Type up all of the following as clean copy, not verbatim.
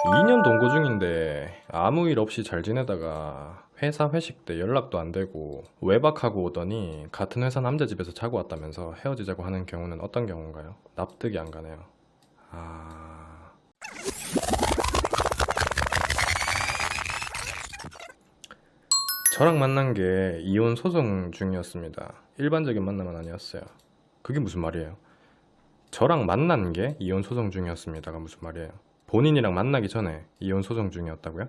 2년 동거 중인데 아무 일 없이 잘 지내다가 회사 회식 때 연락도 안 되고 외박하고 오더니 같은 회사 남자 집에서 자고 왔다면서 헤어지자고 하는 경우는 어떤 경우인가요? 납득이 안 가네요. 아... 저랑 만난 게 이혼 소송 중이었습니다. 일반적인 만남은 아니었어요. 그게 무슨 말이에요? 저랑 만난 게 이혼 소송 중이었습니다가 무슨 말이에요? 본인이랑 만나기 전에 이혼 소송 중이었다고요?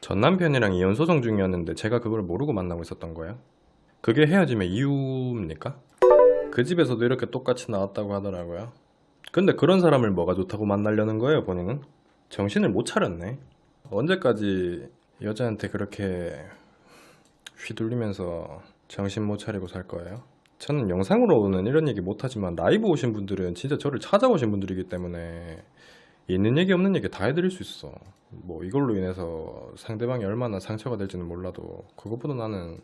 전 남편이랑 이혼 소송 중이었는데 제가 그걸 모르고 만나고 있었던 거예요? 그게 헤어짐의 이유입니까? 그 집에서도 이렇게 똑같이 나왔다고 하더라고요. 근데 그런 사람을 뭐가 좋다고 만나려는 거예요, 본인은? 정신을 못 차렸네. 언제까지 여자한테 그렇게 휘둘리면서 정신 못 차리고 살 거예요? 저는 영상으로는 이런 얘기 못하지만 라이브 오신 분들은 진짜 저를 찾아오신 분들이기 때문에 있는 얘기 없는 얘기 다 해드릴 수 있어. 뭐 이걸로 인해서 상대방이 얼마나 상처가 될지는 몰라도 그것보다 나는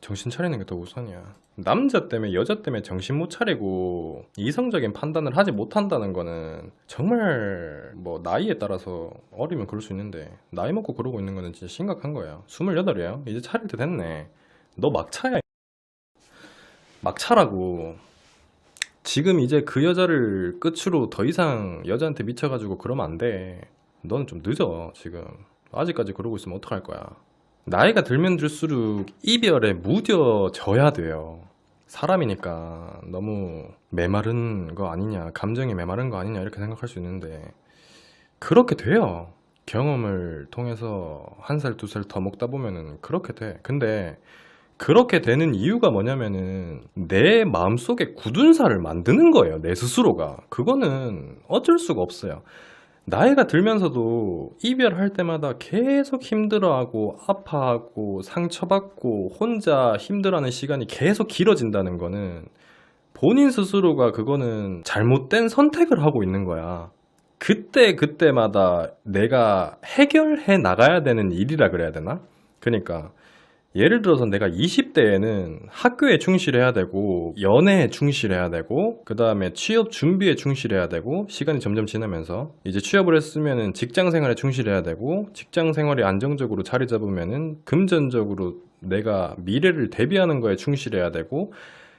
정신 차리는 게 더 우선이야. 남자 때문에 여자 때문에 정신 못 차리고 이성적인 판단을 하지 못한다는 거는 정말 뭐 나이에 따라서 어리면 그럴 수 있는데 나이 먹고 그러고 있는 거는 진짜 심각한 거예요. 28이에요. 이제 차릴 때 됐네. 너 막차야. 막차라고. 지금 이제 그 여자를 끝으로 더 이상 여자한테 미쳐가지고 그러면 안 돼. 너는 좀 늦어, 지금. 아직까지 그러고 있으면 어떡할 거야. 나이가 들면 들수록 이별에 무뎌져야 돼요. 사람이니까 너무 메마른 거 아니냐, 감정이 메마른 거 아니냐, 이렇게 생각할 수 있는데, 그렇게 돼요. 경험을 통해서 한 살, 두 살 더 먹다 보면은 그렇게 돼. 근데 그렇게 되는 이유가 뭐냐면은 내 마음속에 굳은 살을 만드는 거예요. 내 스스로가. 그거는 어쩔 수가 없어요. 나이가 들면서도 이별할 때마다 계속 힘들어하고 아파하고 상처받고 혼자 힘들어하는 시간이 계속 길어진다는 거는 본인 스스로가 그거는 잘못된 선택을 하고 있는 거야. 그때마다 내가 해결해 나가야 되는 일이라 그래야 되나? 그러니까 예를 들어서 내가 20대에는 학교에 충실해야 되고 연애에 충실해야 되고 그 다음에 취업 준비에 충실해야 되고 시간이 점점 지나면서 이제 취업을 했으면은 직장 생활에 충실해야 되고 직장 생활이 안정적으로 자리 잡으면은 금전적으로 내가 미래를 대비하는 거에 충실해야 되고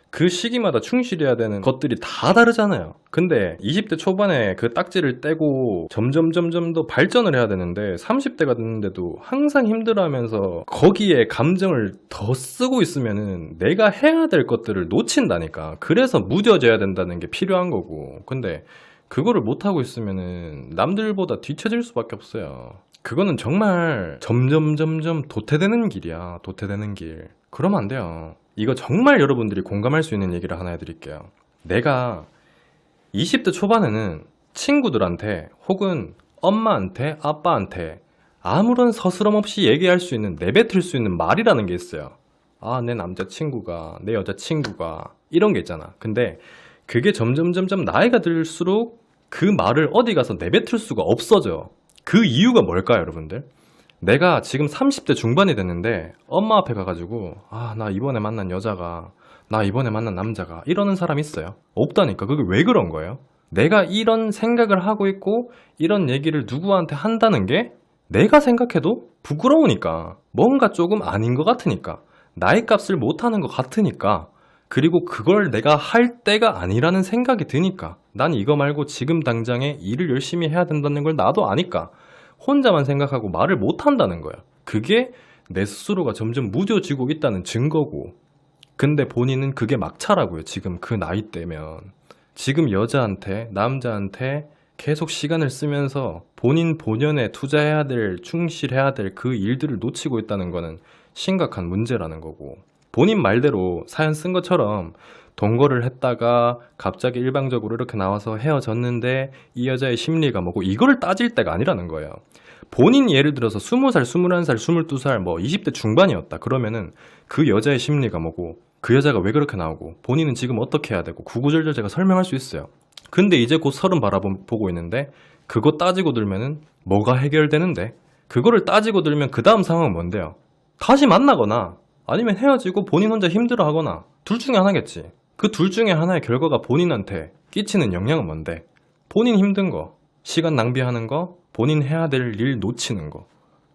그 시기마다 충실해야 되는 것들이 다 다르잖아요. 근데 20대 초반에 그 딱지를 떼고 점점 더 발전을 해야 되는데 30대가 됐는데도 항상 힘들어하면서 거기에 감정을 더 쓰고 있으면은 내가 해야 될 것들을 놓친다니까. 그래서 무뎌져야 된다는 게 필요한 거고. 근데 그거를 못하고 있으면은 남들보다 뒤처질 수밖에 없어요. 그거는 정말 점점 도태되는 길이야. 도태되는 길. 그러면 안 돼요. 이거 정말 여러분들이 공감할 수 있는 얘기를 하나 해드릴게요. 내가 20대 초반에는 친구들한테 혹은 엄마한테 아빠한테 아무런 서스럼 없이 얘기할 수 있는, 내뱉을 수 있는 말이라는 게 있어요. 아, 내 남자친구가, 내 여자친구가 이런 게 있잖아. 근데 그게 점점 나이가 들수록 그 말을 어디 가서 내뱉을 수가 없어져. 그 이유가 뭘까요, 여러분들? 내가 지금 30대 중반이 됐는데 엄마 앞에 가가지고 아, 나 이번에 만난 여자가, 나 이번에 만난 남자가 이러는 사람 있어요? 없다니까. 그게 왜 그런 거예요? 내가 이런 생각을 하고 있고 이런 얘기를 누구한테 한다는 게 내가 생각해도 부끄러우니까, 뭔가 조금 아닌 것 같으니까, 나이 값을 못하는 것 같으니까, 그리고 그걸 내가 할 때가 아니라는 생각이 드니까, 난 이거 말고 지금 당장에 일을 열심히 해야 된다는 걸 나도 아니까 혼자만 생각하고 말을 못한다는 거야. 그게 내 스스로가 점점 무뎌지고 있다는 증거고. 근데 본인은 그게 막차라고요. 지금 그 나이 때면. 지금 여자한테, 남자한테 계속 시간을 쓰면서 본인 본연에 투자해야 될, 충실해야 될 그 일들을 놓치고 있다는 거는 심각한 문제라는 거고. 본인 말대로 사연 쓴 것처럼 동거를 했다가 갑자기 일방적으로 이렇게 나와서 헤어졌는데 이 여자의 심리가 뭐고, 이거를 따질 때가 아니라는 거예요. 본인이 예를 들어서 20살, 21살, 22살, 뭐 20대 중반이었다. 그러면은 그 여자의 심리가 뭐고, 그 여자가 왜 그렇게 나오고, 본인은 지금 어떻게 해야 되고, 구구절절 제가 설명할 수 있어요. 근데 이제 곧 30 바라보고 있는데 그거 따지고 들면은 뭐가 해결되는데? 그거를 따지고 들면 그 다음 상황은 뭔데요? 다시 만나거나 아니면 헤어지고 본인 혼자 힘들어하거나 둘 중에 하나겠지. 그 둘 중에 하나의 결과가 본인한테 끼치는 영향은 뭔데? 본인 힘든 거, 시간 낭비하는 거, 본인 해야 될 일 놓치는 거.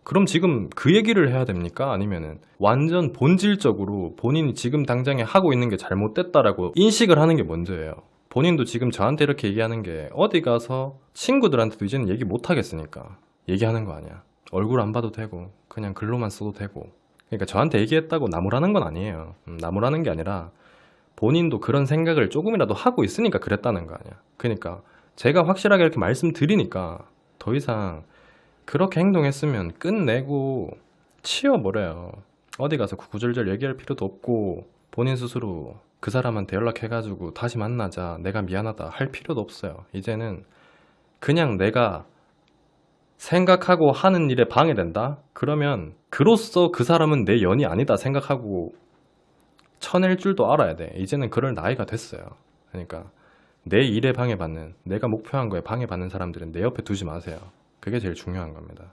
그럼 지금 그 얘기를 해야 됩니까? 아니면은 완전 본질적으로 본인이 지금 당장에 하고 있는 게 잘못됐다라고 인식을 하는 게 먼저예요. 본인도 지금 저한테 이렇게 얘기하는 게 어디 가서 친구들한테도 이제는 얘기 못 하겠으니까 얘기하는 거 아니야. 얼굴 안 봐도 되고 그냥 글로만 써도 되고. 그러니까 저한테 얘기했다고 나무라는 건 아니에요. 나무라는 게 아니라 본인도 그런 생각을 조금이라도 하고 있으니까 그랬다는 거 아니야. 그러니까 제가 확실하게 이렇게 말씀드리니까 더 이상 그렇게 행동했으면 끝내고 치워버려요. 어디 가서 구구절절 얘기할 필요도 없고 본인 스스로 그 사람한테 연락해가지고 다시 만나자, 내가 미안하다 할 필요도 없어요. 이제는 그냥 내가 생각하고 하는 일에 방해된다? 그러면 그로써 그 사람은 내 연이 아니다 생각하고 쳐낼 줄도 알아야 돼. 이제는 그럴 나이가 됐어요. 그러니까 내 일에 방해받는, 내가 목표한 거에 방해받는 사람들은 내 옆에 두지 마세요. 그게 제일 중요한 겁니다.